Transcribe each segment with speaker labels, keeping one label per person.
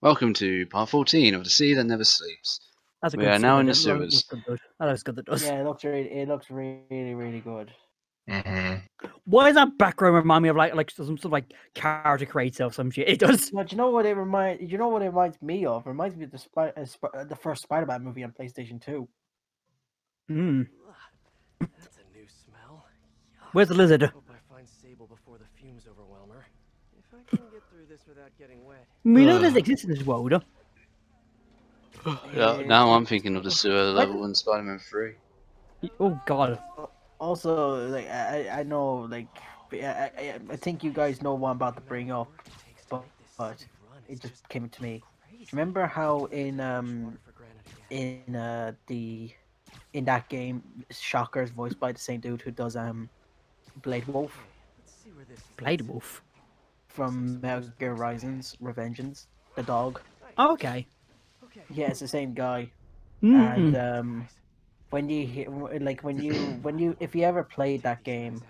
Speaker 1: Welcome to part 14 of The Sea That Never Sleeps.
Speaker 2: That's a
Speaker 1: We
Speaker 2: good
Speaker 1: are now
Speaker 2: scene.
Speaker 1: in the
Speaker 2: That
Speaker 1: sewers.
Speaker 2: looks good. That does.
Speaker 3: Yeah, it looks really good.
Speaker 2: Why does that background remind me of like some sort of like character creator or some shit? It does.
Speaker 3: But you know what it reminds me of? It reminds me of the first Spider-Man movie on PlayStation 2.
Speaker 2: Hmm.
Speaker 4: That's a new smell.
Speaker 2: Where's the lizard?
Speaker 4: Hope I find Sable before the fumes overwhelm her. If I can get through this without getting wet.
Speaker 2: We know this exists in this world.
Speaker 1: Now I'm thinking of the sewer level in Spider-Man 3.
Speaker 2: Oh god.
Speaker 3: Also, like I know, like I think you guys know what I'm about to bring up, but it just came to me. Remember how in that game, Shocker is voiced by the same dude who does Blade Wolf
Speaker 2: Blade Wolf.
Speaker 3: from Metal Gear Rising's Revengeance, the dog.
Speaker 2: Oh, okay.
Speaker 3: Yeah, it's the same guy.
Speaker 2: Mm.
Speaker 3: And when you hear, like when you if you ever played that game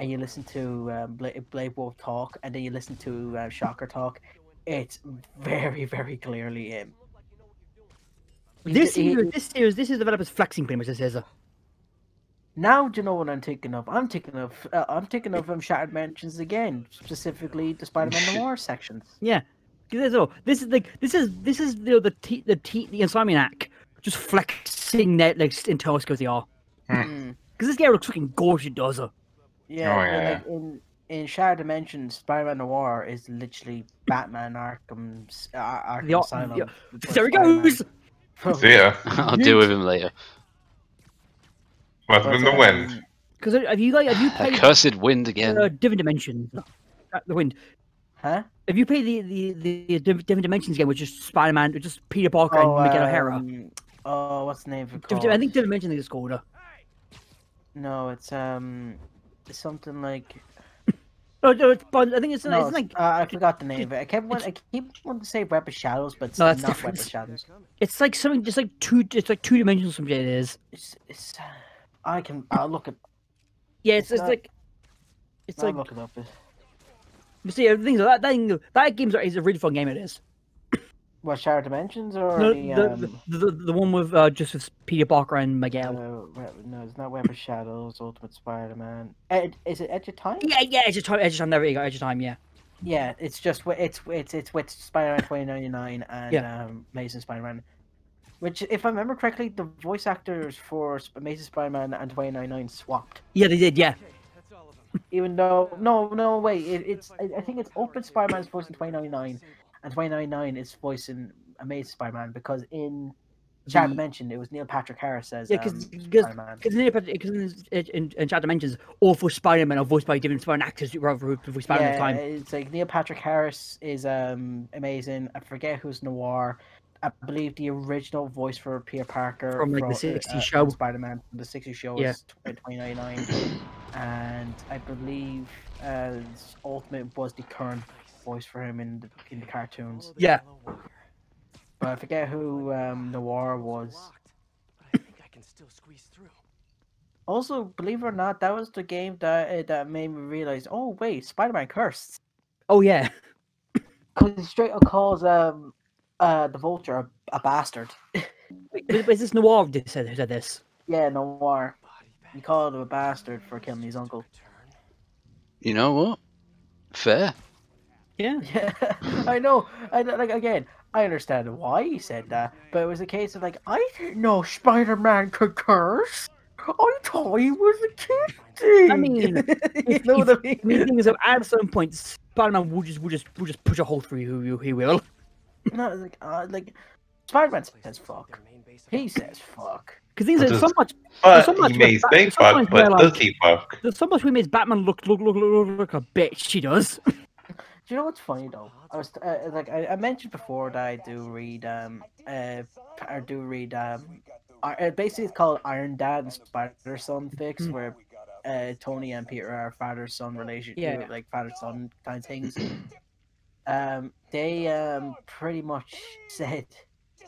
Speaker 3: and you listen to Blade Wolf talk and then you listen to Shocker talk, it's very clearly him.
Speaker 2: This is the developers flexing pretty much. This is.
Speaker 3: Now do you know what I'm thinking of? I'm thinking of Shattered Mentions again, specifically the Spider-Man Noir sections.
Speaker 2: Yeah. This is the Insomniac just flexing their like internal skills they are. Because this guy looks fucking gorgeous, does it?
Speaker 3: Yeah,
Speaker 5: Oh, yeah.
Speaker 3: like in Shattered Dimensions, Spider-Man Noir is literally Batman Arkham Asylum.
Speaker 2: Yeah.
Speaker 3: but
Speaker 2: There he
Speaker 3: Spider-Man.
Speaker 2: goes.
Speaker 5: See ya.
Speaker 1: I'll deal with him later.
Speaker 5: Must have been the wind.
Speaker 2: Because have you
Speaker 1: A
Speaker 2: played
Speaker 1: cursed wind again.
Speaker 2: Different Dimensions? The wind.
Speaker 3: Huh?
Speaker 2: Have you played the Different Dimensions game, which is Spider-Man, which is Peter Parker and Miguel O'Hara?
Speaker 3: What's the name of it called?
Speaker 2: I think Different Dimensions is called.
Speaker 3: No, it's something like.
Speaker 2: No, it's I think it's,
Speaker 3: No,
Speaker 2: it's like
Speaker 3: I forgot the name of it. I keep wanting to say Web of Shadows, but it's
Speaker 2: No, that's
Speaker 3: not
Speaker 2: different.
Speaker 3: Web of Shadows.
Speaker 2: it's like something just like two. It's like two dimensional. Some shit it is.
Speaker 3: I'll look it.
Speaker 2: Yeah, it's
Speaker 3: It's not-
Speaker 2: like it's
Speaker 3: I'll
Speaker 2: like.
Speaker 3: look it up.
Speaker 2: You see, everything that game is a really fun game. It is.
Speaker 3: What, Shattered Dimensions or
Speaker 2: No,
Speaker 3: the
Speaker 2: the one with just with Peter Parker and Miguel.
Speaker 3: no, it's not Web of Shadows. Ultimate Spider-Man. Is it Edge of Time?
Speaker 2: Yeah, Edge of Time. There you go, Edge of Time. Yeah.
Speaker 3: Yeah, it's just it's with Spider-Man 2099 and
Speaker 2: Yeah.
Speaker 3: Amazing Spider-Man. Which, if I remember correctly, the voice actors for Amazing Spider-Man and 2099 swapped.
Speaker 2: Yeah, they did. Yeah.
Speaker 3: Even though, no, wait, I think it's Ultimate Spider-Man's voice in 2099, and 2099 is voicing Amazing Spider-Man, because in Shattered Dimension it was Neil Patrick Harris as Spider-Man.
Speaker 2: Because in Chat Dimensions, all for Spider-Man are voiced by different Spider-Man actors rather than voiced Spider-Man at the time.
Speaker 3: It's like Neil Patrick Harris is Amazing. I forget who's Noir. I believe the original voice for Peter Parker
Speaker 2: From, like, the 60s show.
Speaker 3: Spider-Man from the 60s show
Speaker 2: Yeah.
Speaker 3: is 2099, and I believe Ultimate was the current voice for him in the cartoons.
Speaker 2: Yeah.
Speaker 3: But I forget who Noir was.
Speaker 4: I think I can still squeeze through.
Speaker 3: Also, believe it or not, that was the game that made me realize, oh wait, SpiderMan Curse.
Speaker 2: Oh yeah.
Speaker 3: Because he straight up calls the Vulture a bastard.
Speaker 2: Wait, is this Noir who said this?
Speaker 3: Yeah, Noir. He called him a bastard for killing his uncle.
Speaker 1: You know what? Fair.
Speaker 2: Yeah.
Speaker 3: Yeah, I know. Like, again, I understand why he said that, but it was a case of like, I didn't know Spider-Man could curse. I thought he was a kid.
Speaker 2: I mean,
Speaker 3: you know what I mean?
Speaker 2: The thing is, at a certain point, Spider-Man will just push a hole through you. He will.
Speaker 3: No, like Spider-Man says fuck. He says fuck.
Speaker 2: Because things are so much.
Speaker 5: But
Speaker 2: so much
Speaker 5: he may
Speaker 2: with
Speaker 5: say
Speaker 2: so much
Speaker 5: fuck, but
Speaker 2: where,
Speaker 5: does he fuck?
Speaker 2: There's so much we made Batman look like a bitch. She does.
Speaker 3: Do you know what's funny though? I was I mentioned before that I do read basically it's called Iron Dad and Spider Son fics, where Tony and Peter are father son relationship,
Speaker 2: Yeah.
Speaker 3: like father son kind of things. They pretty much said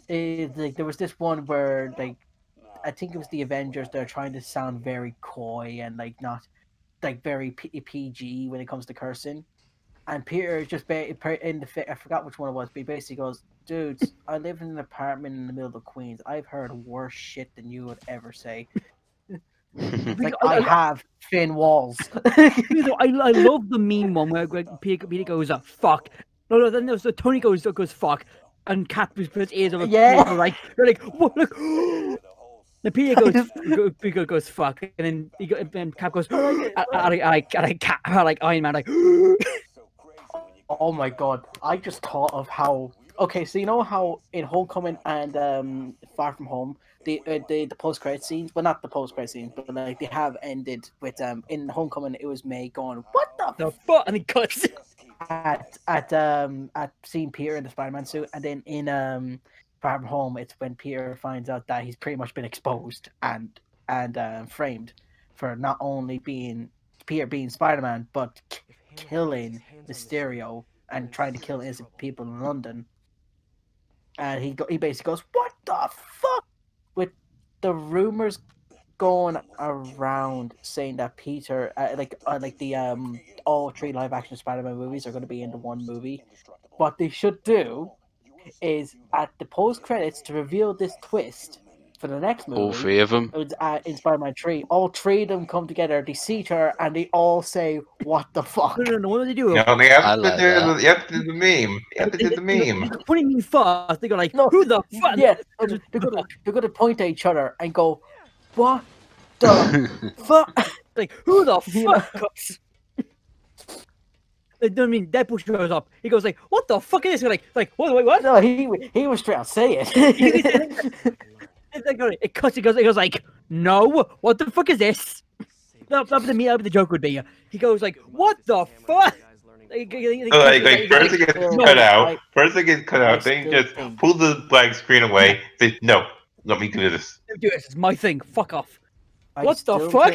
Speaker 3: like there was this one where like I think it was the Avengers. They're trying to sound very coy and like not like very PG when it comes to cursing. And Peter just in the I forgot which one it was, but he basically goes, "Dudes, I live in an apartment in the middle of Queens. I've heard worse shit than you would ever say. Like I have thin walls."
Speaker 2: I love the meme one where Peter goes, "Fuck." No, so Tony goes fuck, and Cap puts his ears over.
Speaker 3: Yeah.
Speaker 2: Peter, they're like, what? Look. And Peter goes fuck, and then Cap goes, I like Iron Man, like.
Speaker 3: Oh my god! I just thought of how. Okay, so you know how in Homecoming and Far From Home, the post credit scenes, well not the post credit scenes, but like they have ended with in Homecoming it was May going, "What the
Speaker 2: fuck?" and he cuts
Speaker 3: at seeing Peter in the Spider-Man suit, and then in Far From Home it's when Peter finds out that he's pretty much been exposed and framed for not only being Spider-Man but killing Mysterio and trying to kill innocent people in London. And he basically goes, "What the fuck?" With the rumors going around saying that Peter, like the all 3 live action Spider-Man movies are going to be into one movie. What they should do is at the post credits to reveal this twist for the next movie.
Speaker 1: All 3 of them.
Speaker 3: In Spider-Man 3, all 3 of them come together. They see each other and they all say, "What the fuck?"
Speaker 2: No. What do they do?
Speaker 5: No, they have to
Speaker 1: like
Speaker 5: do. You have to do the meme. You have to do the meme.
Speaker 2: Putting me first, they go like,
Speaker 3: No,
Speaker 2: "Who the fuck?"
Speaker 3: Yeah, they're gonna point at each other and go, "What the fuck?"
Speaker 2: Like, who the fuck? I mean, Deadpool shows up. He goes like, "What the fuck is this?" Like, what?
Speaker 3: No, he was straight out say it.
Speaker 2: It cuts. He goes like, "No, what the fuck is this?" That'd be the joke would be. He goes like, "What the fuck?"
Speaker 5: Like first it gets cut out. First it gets cut out. Then you just pull the black screen away. Say, "No, let me do this."
Speaker 2: Do this. It's my thing. Fuck off. What the fuck?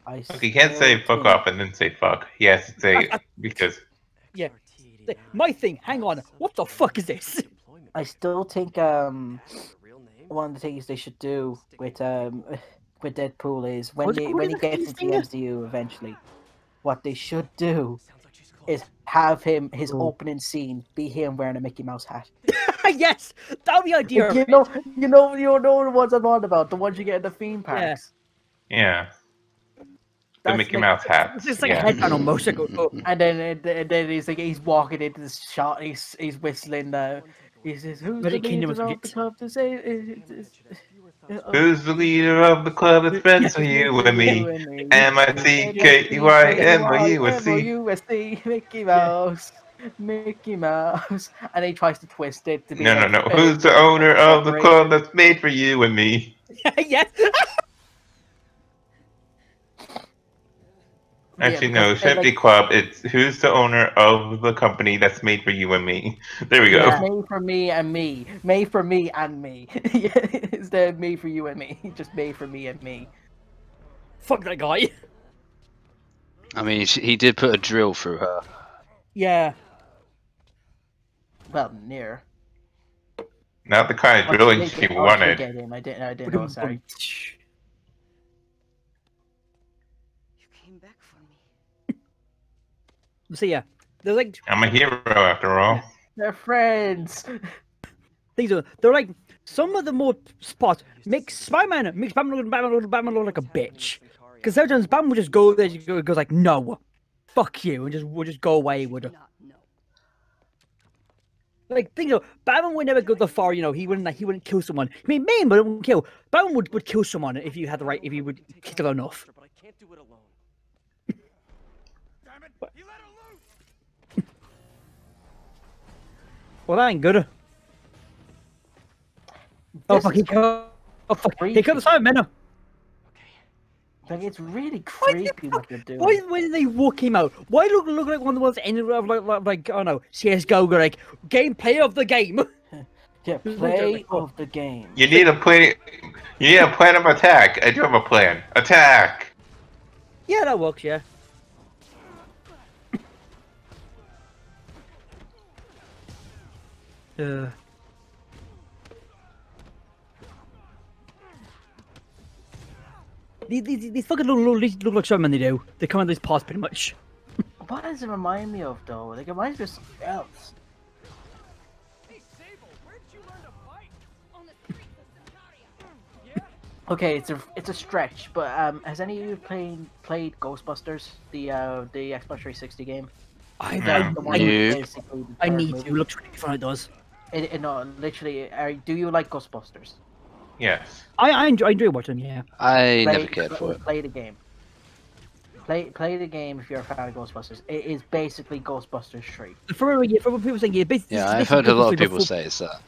Speaker 5: Look, you can't say "fuck off" and then say "fuck." He has to say because.
Speaker 2: Yeah. My thing. Hang on. What the fuck is this?
Speaker 3: I still think one of the things they should do with Deadpool is when he gets into the MCU eventually, what they should do is have his opening scene be him wearing a Mickey Mouse hat.
Speaker 2: Yes, that'd be ideal.
Speaker 3: You know the ones I'm on about, the ones you get in the theme parks.
Speaker 5: Yeah. The Mickey Mouse hat.
Speaker 2: It's just like a headband on motion.
Speaker 3: And then he's walking into the shot. He's whistling. He says, "Who's the leader of the club to say?"
Speaker 5: Who's the leader of the club that's meant for you and me?
Speaker 3: MICKEYMOUSC. Mickey Mouse. Mickey Mouse. And he tries to twist it to be
Speaker 5: No. Who's the owner of the club that's made for you and me?
Speaker 2: Yes.
Speaker 5: Actually, no, it shouldn't be club. It's who's the owner of the company that's made for you and me. There we go.
Speaker 3: Yeah, made for me and me. Made for me and me. Instead of made for you and me. Just made for me and me.
Speaker 2: Fuck that guy.
Speaker 1: I mean, he did put a drill through her.
Speaker 2: Yeah.
Speaker 3: Well, near.
Speaker 5: Not the kind of drilling she wanted.
Speaker 3: I didn't know, sorry.
Speaker 2: So yeah, they're like
Speaker 5: I'm a hero after all.
Speaker 3: They're friends.
Speaker 2: They're like some of the more spots makes Batman look like a bitch. Because sometimes Batman would just go there, goes like, "No, fuck you," and we'll just go away with it. Like, Batman would never go that far. He wouldn't kill someone. I mean, but it wouldn't kill. Batman would kill someone if you had the right, if you would kill enough.
Speaker 4: But I can't do it alone. Damn it! You let her loose.
Speaker 2: Well, that ain't good. Oh fuck! He cut the Spider-Man.
Speaker 3: Like, it's really creepy what they're doing.
Speaker 2: Why did they walk him out? Why look like one of the ones ended up like I don't know, CS:GO, like gameplay of the game.
Speaker 3: Yeah, play of the game.
Speaker 5: You need a plan. You need a plan of attack. I do have a plan. Attack.
Speaker 2: Yeah, that works. Yeah. These fucking look like Spider-Man. They do. They come out of this pause pretty much.
Speaker 3: What does it remind me of though? Like it reminds me of something else. Okay, it's a stretch, but has any of you played Ghostbusters, the Xbox 360 game?
Speaker 2: I need to. It looks really fun. It does.
Speaker 3: No, literally. Do you like Ghostbusters?
Speaker 5: Yes.
Speaker 2: I enjoy watching. Yeah.
Speaker 1: I never cared for it.
Speaker 3: Play the game. Play the game if you're a fan of Ghostbusters. It is basically Ghostbusters 3.
Speaker 2: For what people saying,
Speaker 1: yeah, I've heard a lot of people say it's that.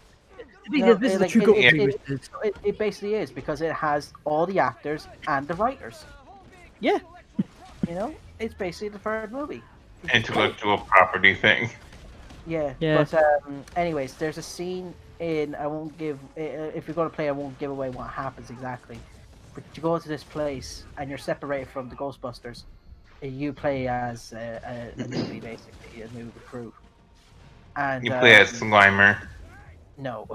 Speaker 3: It basically is because it has all the actors and the writers.
Speaker 2: Yeah.
Speaker 3: You know, it's basically the third movie.
Speaker 5: Intellectual property thing.
Speaker 3: Yeah. But anyways, there's a scene in. I won't give. If you're gonna play, I won't give away what happens exactly. But you go to this place and you're separated from the Ghostbusters. You play as a newbie, basically, a new recruit. And
Speaker 5: You play as Slimer.
Speaker 3: No.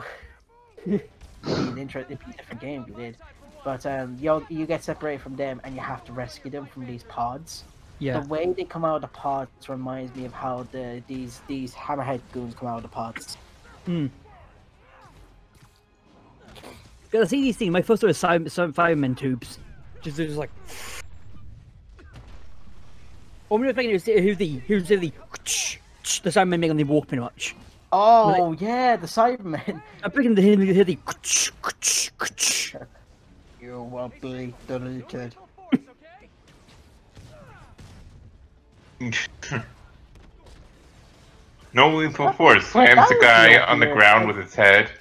Speaker 3: It'd be a different game if you did. But you get separated from them and you have to rescue them from these pods.
Speaker 2: Yeah.
Speaker 3: The way they come out of the pods reminds me of how these hammerhead goons come out of the pods.
Speaker 2: I see these things. My first one is some fireman tubes. Just like. What we're thinking is who's the Cybermen make when they walk pretty much.
Speaker 3: Oh yeah, the Cybermen.
Speaker 2: I'm picking the
Speaker 3: You will be deleted.
Speaker 5: No lethal force slams the guy on the ground with its head.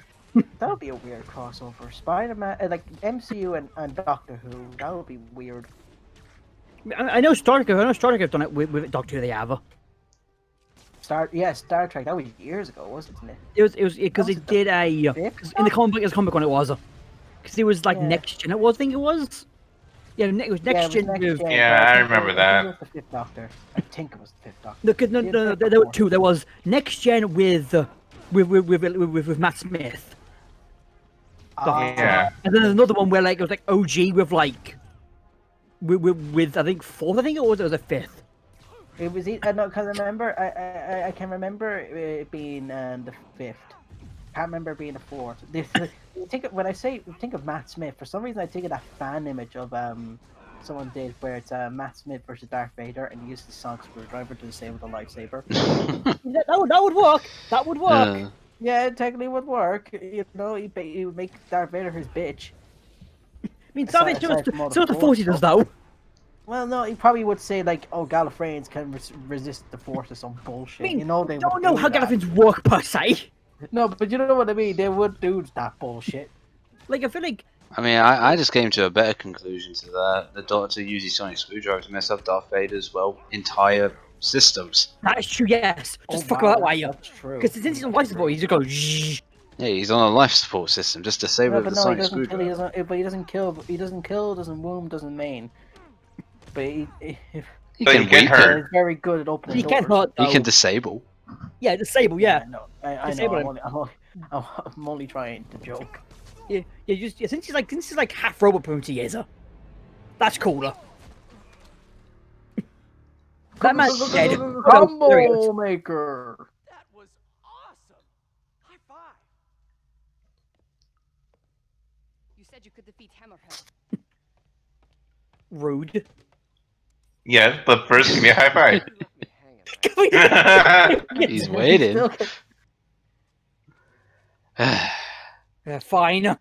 Speaker 3: That would be a weird crossover. Spider-Man, like MCU and Doctor Who. That would be weird.
Speaker 2: I know Star Trek have done it with Doctor Who. They have. Star
Speaker 3: Trek. That was years ago, wasn't it?
Speaker 2: It was because it did a in the comic when it was because it was like Next Gen. I think it was. Yeah, it was Next Gen.
Speaker 5: Yeah, I remember that.
Speaker 3: It was the Fifth Doctor. I think it was the Fifth Doctor.
Speaker 2: No, there were two. There was Next Gen with Matt Smith.
Speaker 5: Yeah.
Speaker 2: And then there's another one where like it was like OG with like with I think fourth. I think it was a fifth.
Speaker 3: It was no, because I remember I can remember it being the fifth. Can't remember it being the fourth. When I think of Matt Smith, for some reason I think of that fan image of someone did where it's Matt Smith versus Darth Vader and he used the sonic screwdriver to disable the lightsaber.
Speaker 2: that would work. That would work.
Speaker 3: Yeah, it technically would work. You know, he would make Darth Vader his bitch.
Speaker 2: I mean, Darth Vader so the Force does though.
Speaker 3: Well, no, he probably would say like, "Oh, Gallifreyans can resist the Force" or some bullshit.
Speaker 2: I mean,
Speaker 3: you know, they
Speaker 2: don't know how Gallifreyans work per se.
Speaker 3: No, but you know what I mean. They would do that bullshit.
Speaker 2: Like I feel like.
Speaker 1: I mean, I just came to a better conclusion to that. The Doctor uses sonic screwdriver to mess up Darth Vader's entire systems.
Speaker 2: That's true. Yes. Just fuck that way.
Speaker 3: That's true.
Speaker 2: Because since he's on life support, he just goes.
Speaker 1: Yeah, he's on a life support system. Just disable the sonic screwdriver.
Speaker 3: But he doesn't kill. He doesn't kill. Doesn't wound. Doesn't maim. But he
Speaker 5: can hurt.
Speaker 3: He's very good at opening doors.
Speaker 2: He can hurt.
Speaker 1: He can disable.
Speaker 2: Yeah, disable. Yeah.
Speaker 3: No, I know. I'm only trying to joke.
Speaker 2: Yeah. Since he's like half robot Punty is. That's cooler. That man's dead.
Speaker 3: Combo maker.
Speaker 4: That was awesome. High five.
Speaker 6: You said you could defeat Hammerhead.
Speaker 2: Rude.
Speaker 5: Yes, but first give me a high five.
Speaker 1: He's waiting.
Speaker 2: Fine.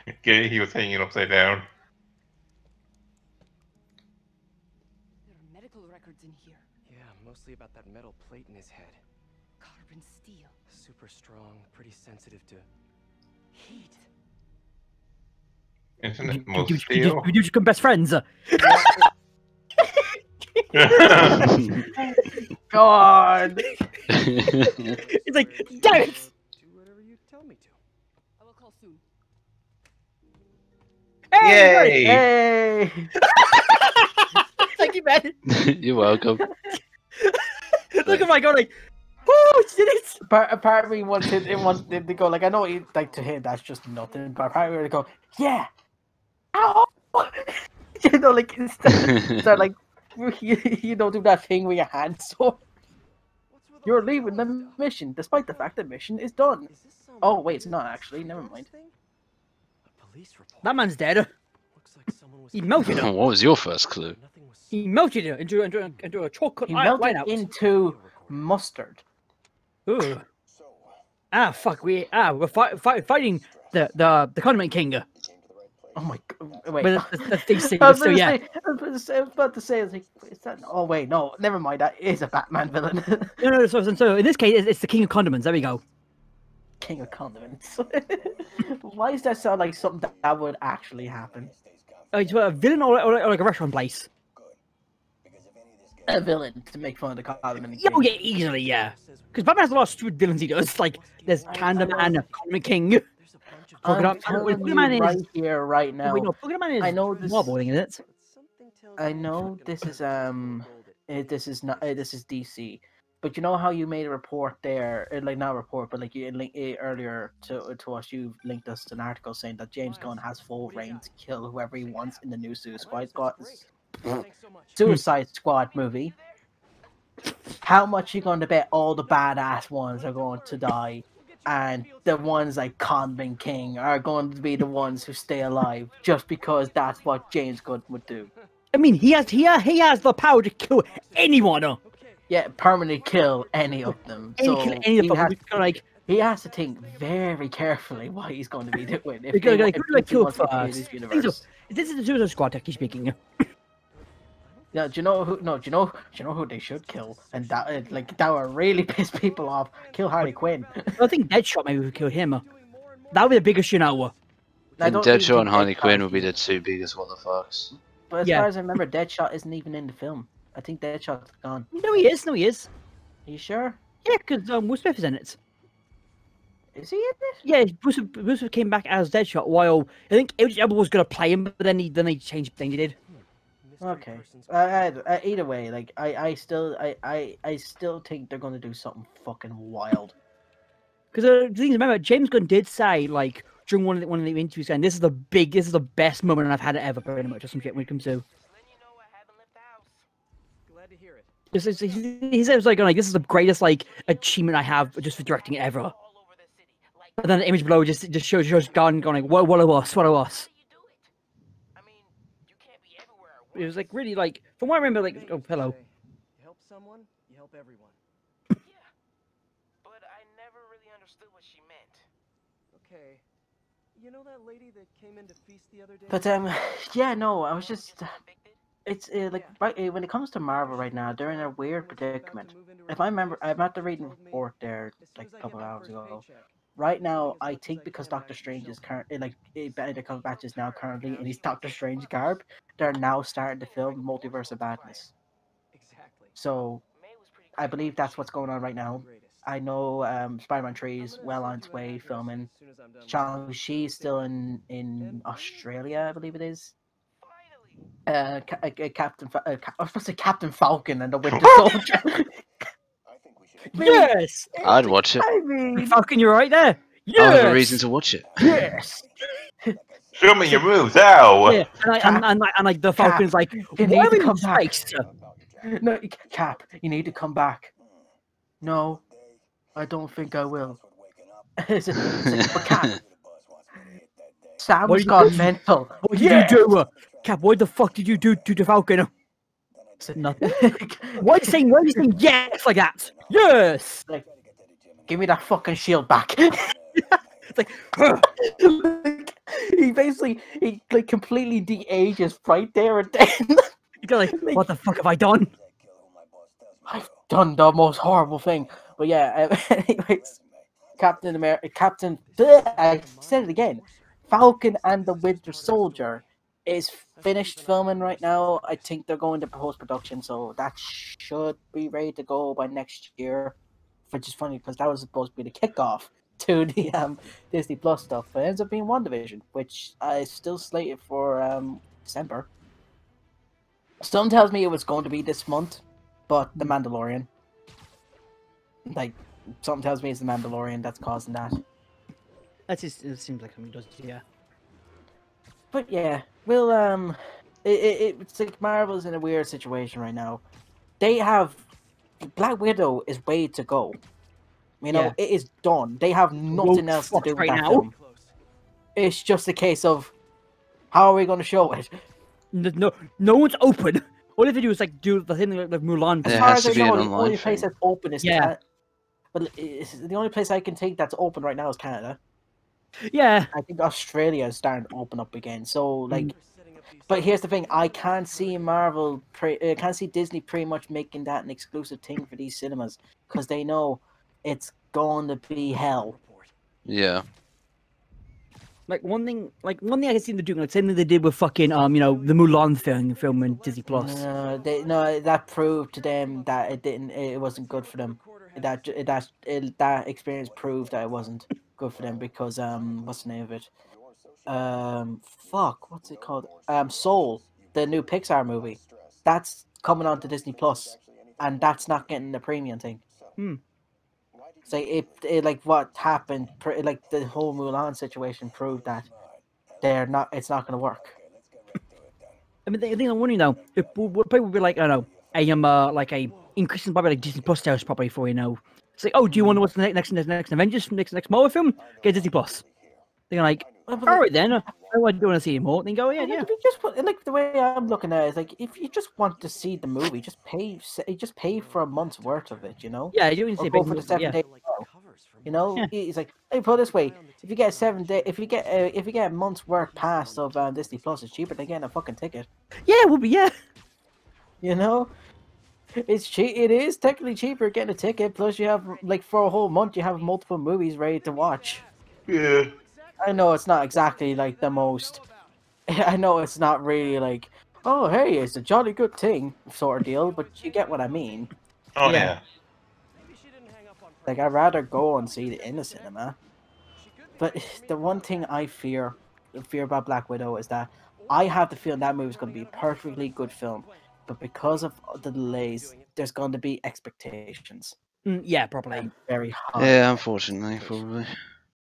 Speaker 5: Okay, he was hanging upside down.
Speaker 6: There are medical records in here.
Speaker 4: Yeah, mostly about that metal plate in his head.
Speaker 6: Carbon steel.
Speaker 4: Super strong, pretty sensitive to
Speaker 6: Heat.
Speaker 5: Isn't it most steel?
Speaker 2: You just become best friends.
Speaker 3: God.
Speaker 2: It's like, damn it!
Speaker 4: do whatever you tell me to.
Speaker 6: I will call soon.
Speaker 5: Yay!
Speaker 3: Hey!
Speaker 2: Thank you, man.
Speaker 1: You're welcome.
Speaker 2: Look at my god, like, oh, she did it!
Speaker 3: Part of me wants him to go, like, I know, like, to him, that's just nothing, but part of me to go, yeah! Ow! You know, like, start like, You don't do that thing with your hands. So you're leaving the mission, despite the fact the mission is done. Oh wait, it's not actually. Never mind.
Speaker 2: That man's dead. He melted her.
Speaker 1: What was your first clue?
Speaker 2: He melted her into a chocolate
Speaker 3: He
Speaker 2: whiteout.
Speaker 3: melted into mustard.
Speaker 2: Ooh. Ah, fuck. We're fighting the condiment king.
Speaker 3: Oh my god! Wait,
Speaker 2: But the DC,
Speaker 3: I was
Speaker 2: so yeah.
Speaker 3: about to say, I was like, is that? Oh wait, no, never mind. That is a Batman villain.
Speaker 2: No. So in this case, it's the king of condiments. There we go.
Speaker 3: King of condiments. Why does that sound like something that would actually happen?
Speaker 2: It's a villain or like a restaurant place.
Speaker 3: A villain to make fun of the condiment.
Speaker 2: Oh yeah, easily, yeah. Because Batman has a lot of stupid villains he does. Like there's Condiment and Condiment King.
Speaker 3: I'm telling you right here, right now.
Speaker 2: Wait, no, Pokemon is
Speaker 3: I know this.
Speaker 2: Marvel, isn't it?
Speaker 3: I know this is this is not this is DC, but you know how you made a report there, like not a report, but like you linked earlier to us. You linked us to an article saying that James Gunn has full reign to kill whoever he wants in the new Suicide Squad movie. How much are you going to bet all the badass ones are going to die? And the ones like Condiment King are going to be the ones who stay alive just because that's what James Gunn would do.
Speaker 2: I mean, he has the power to kill anyone.
Speaker 3: Yeah, permanently kill any of them.
Speaker 2: Kill any of them.
Speaker 3: He has to think very carefully what he's going to be doing. If
Speaker 2: Kill first. This is the Suicide Squad technically speaking.
Speaker 3: Yeah, do you know who they should kill? And that would really piss people off. Kill Harley Quinn.
Speaker 2: I think Deadshot maybe would kill him. That would be the biggest shit now.
Speaker 1: Deadshot and Harley Quinn would be the two biggest what the fucks.
Speaker 3: But as far as I remember, Deadshot isn't even in the film. I think Deadshot's gone.
Speaker 2: No, he is. Are you
Speaker 3: sure?
Speaker 2: Yeah, because Will Smith is in it.
Speaker 3: Is he in it?
Speaker 2: Yeah, Bruce Smith came back as Deadshot. While I think Idris Elba was gonna play him, but then they changed things. He did.
Speaker 3: Okay. Either way, like I still think they're gonna do something fucking wild.
Speaker 2: Because the thing is, remember, James Gunn did say like during one of the interviews, saying this is the best moment I've had ever, pretty much, or some shit when it comes to.
Speaker 4: Glad to hear it.
Speaker 2: He said it was like this is the greatest like achievement I have just for directing it ever. But then the image below just shows Gunn going like, what of us? It was like really like from what I remember, like hello.
Speaker 4: You help someone, you help everyone.
Speaker 7: Yeah, but I never really understood what she meant.
Speaker 4: Okay, you know that lady that came in to feast the other day?
Speaker 3: But yeah, no, I was just it's like when it comes to Marvel right now, they're in a weird predicament. If I remember, I'm at the reading report there like a couple of hours ago. Right now, I think because Doctor Strange is currently Benedict Cumberbatch is now currently in his Doctor Strange garb, they're now starting to film Multiverse of Madness.
Speaker 4: Exactly.
Speaker 3: So, I believe that's what's going on right now. I know Spider-Man 3 is well on its way filming. Shang-Chi's still in Australia, I believe it is. Captain Falcon and the Winter Soldier.
Speaker 2: Yes!
Speaker 1: I'd watch it.
Speaker 3: I mean,
Speaker 2: Falcon, you're right there. Yes!
Speaker 1: I have a reason to watch it.
Speaker 3: Yes.
Speaker 5: Show me your moves, ow!
Speaker 2: Yeah, and like the Falcon's like,
Speaker 3: you
Speaker 2: why
Speaker 3: need
Speaker 2: are
Speaker 3: to
Speaker 2: we
Speaker 3: come
Speaker 2: in
Speaker 3: back.
Speaker 2: space?
Speaker 3: No, Cap, you need to come back. No, I don't think I will. It's like, Cap, Sam's gone mental.
Speaker 2: What did you do? Cap, what the fuck did you do to the Falcon? I said nothing. Why are you saying yes like that? Yes!
Speaker 3: Like, give me that fucking shield back.
Speaker 2: It's like,
Speaker 3: he completely de-ages right there and then.
Speaker 2: you're like, what the fuck have I done?
Speaker 3: I've done the most horrible thing. But yeah, anyways, I said it again. Falcon and the Winter Soldier is finished filming right now. I think they're going to post-production, so that should be ready to go by next year. Which is funny because that was supposed to be the kickoff to the Disney Plus stuff, but it ends up being WandaVision, which is still slated for December. Some tells me it was going to be this month, but The Mandalorian. Like, something tells me it's The Mandalorian that's causing that.
Speaker 2: That just, it seems like something does, yeah.
Speaker 3: But yeah, we'll It's like Marvel's in a weird situation right now. They have Black Widow is way to go. You know, it is done. They have nothing else to do with that film. It's just a case of how are we going to show it?
Speaker 2: No one's open. All they do is like do the thing like Mulan.
Speaker 3: As far as I know, the only place that's open is Canada. But the only place I can think that's open right now is Canada.
Speaker 2: Yeah.
Speaker 3: I think Australia is starting to open up again. So like, but here's the thing: I can't see can't see Disney pretty much making that an exclusive thing for these cinemas because they know it's going to be hell.
Speaker 1: Yeah.
Speaker 2: Like one thing I can see them doing, like same thing they did with fucking the Mulan film in Disney Plus.
Speaker 3: That proved to them that it wasn't good for them. That experience proved that it wasn't good for them because what's the name of it? What's it called? Soul, the new Pixar movie, that's coming on to Disney Plus, and that's not getting the premium thing. So it like what happened, like the whole Mulan situation proved that it's not going to work.
Speaker 2: I mean, the thing I'm wondering though, if people would be like, I don't know, like a increasing probably like Disney Plus stars probably for It's like, oh, do you want to watch the next Avengers, next Marvel film? Get Disney Plus. They're like, all right then, I do want to see more. Then go, yeah.
Speaker 3: If you just like the way I'm looking at it is like, if you just want to see the movie, just pay for a month's worth of it, you know?
Speaker 2: Yeah, you don't need to
Speaker 3: go for the 7 days. You know, It's like, hey, put it this way: if you get 7 day, if you get a month's work pass of Disney Plus, it's cheaper than getting a fucking ticket.
Speaker 2: Yeah, it would be. Yeah.
Speaker 3: You know, it's cheap. It is technically cheaper getting a ticket. Plus, you have like for a whole month, you have multiple movies ready to watch.
Speaker 5: Yeah.
Speaker 3: I know it's not exactly like the most. I know it's not really like, oh hey, it's a jolly good thing sort of deal, but you get what I mean.
Speaker 5: Oh yeah.
Speaker 3: Like, I'd rather go and see it in the cinema. But the one thing I fear about Black Widow is that I have the feeling that movie's going to be a perfectly good film. But because of the delays, there's going to be expectations.
Speaker 2: Yeah, probably.
Speaker 3: Very high.
Speaker 1: Yeah, unfortunately, probably.